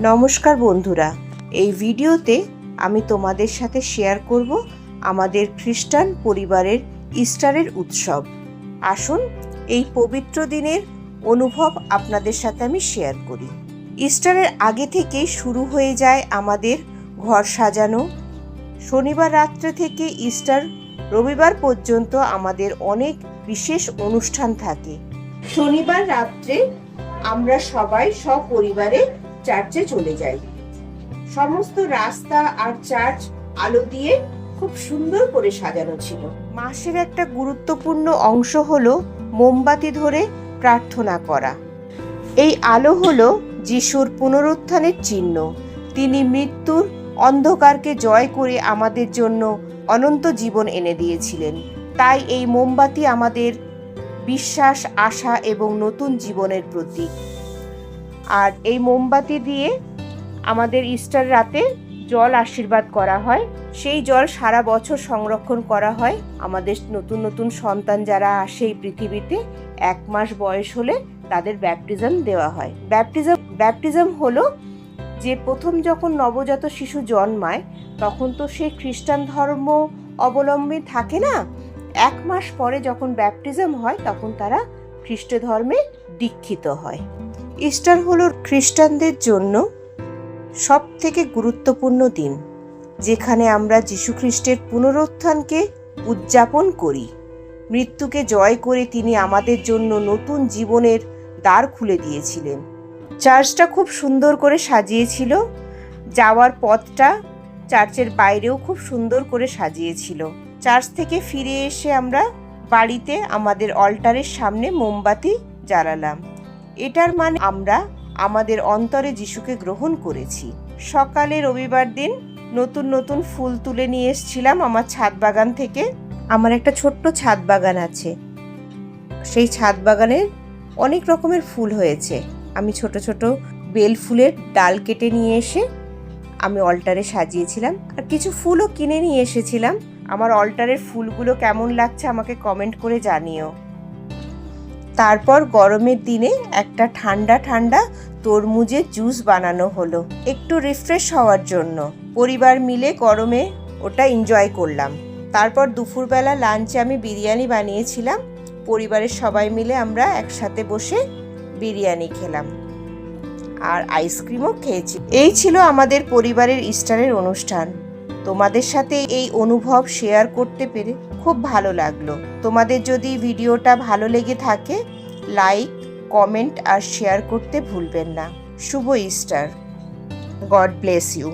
নমস্কার বন্ধুরা, এই ভিডিওতে আমি তোমাদের সাথে শেয়ার করব আমাদের খ্রিস্টান পরিবারের ইস্টারের উৎসব। আসুন এই পবিত্র দিনের অনুভব আপনাদের সাথে আমি শেয়ার করি। ইস্টারের আগে থেকেই শুরু হয়ে যায় আমাদের ঘর সাজানো। শনিবার রাত্রে থেকে ইস্টার রবিবার পর্যন্ত আমাদের অনেক বিশেষ অনুষ্ঠান থাকে। শনিবার রাত্রে আমরা সবাই সপরিবারে চার্চে চলে যাই। সমস্ত রাস্তা আর চার্চ আলো দিয়ে খুব সুন্দর করে সাজানো ছিল। মাসের একটা গুরুত্বপূর্ণ অংশ হলো মোমবাতি ধরে প্রার্থনা করা। এই আলো হলো যিশুর পুনরুত্থানের চিহ্ন। তিনি মৃত্যুর অন্ধকারকে জয় করে আমাদের জন্য অনন্ত জীবন এনে দিয়েছিলেন। তাই এই মোমবাতি আমাদের বিশ্বাস, আশা এবং নতুন জীবনের প্রতীক। আর এই মোমবাতি দিয়ে আমাদের ইস্টার রাতে জল আশীর্বাদ করা হয়। সেই জল সারা বছর সংরক্ষণ করা হয়। আমাদের নতুন নতুন সন্তান যারা আসে এই পৃথিবীতে 1 মাস বয়স হলে তাদের ব্যাপটিজম দেওয়া হয়। ব্যাপটিজম হলো যে প্রথম যখন নবজাত শিশু জন্মায় তখন তো সে খ্রিস্টান ধর্ম অবলম্বী থাকে না। 1 মাস পরে যখন ব্যাপটিজম হয় তখন তারা খ্রিস্ট ধর্মে দীক্ষিত হয়। ইস্টার হলো খ্রিস্টানদের জন্য সব থেকে গুরুত্বপূর্ণ দিন, যেখানে আমরা যীশু খ্রিস্টের পুনরুত্থানকে উদযাপন করি। মৃত্যুকে জয় করে তিনি আমাদের জন্য নতুন জীবনের দ্বার খুলে দিয়েছিলেন। চার্চটা খুব সুন্দর করে সাজিয়েছিল। যাওয়ার পথটা চার্চের বাইরেও খুব সুন্দর করে সাজিয়েছিল। চার্চ থেকে ফিরে এসে আমরা বাড়িতে আমাদের অল্টারের সামনে মোমবাতি জ্বালালাম। এটার মানে আমরা আমাদের অন্তরে যিশুকে গ্রহণ করেছি। সকালে রবিবার দিন নতুন নতুন ফুল তুলে নিয়ে এসেছিলাম আমার ছাদ বাগান থেকে। আমার একটা ছোট্ট ছাদ বাগান আছে। সেই ছাদ বাগানে অনেক রকমের ফুল হয়েছে। আমি ছোট ছোট বেল ফুলের ডাল কেটে নিয়ে এসে আমি অল্টারে সাজিয়েছিলাম। আর কিছু ফুলও কিনে নিয়ে এসেছিলাম। আমার অল্টারের ফুলগুলো কেমন লাগছে আমাকে কমেন্ট করে জানিও। তারপর গরমের দিনে একটা ঠান্ডা ঠান্ডা তরমুজের জুস বানানো হলো, একটু রিফ্রেশ হওয়ার জন্য। পরিবার মিলে গরমে ওটা এনজয় করলাম। তারপর দুপুরবেলা লাঞ্চে আমি বিরিয়ানি বানিয়েছিলাম। পরিবারের সবাই মিলে আমরা একসাথে বসে বিরিয়ানি খেলাম আর আইসক্রিমও খেয়েছি। এই ছিল আমাদের পরিবারের ইস্টারের অনুষ্ঠান। তোমাদের সাথে এই অনুভব শেয়ার করতে পেরে খুব ভালো লাগলো। তোমাদের যদি ভিডিওটা ভালো লেগে থাকে লাইক, কমেন্ট আর শেয়ার করতে ভুলবেন না। শুভ ইস্টার। God bless you.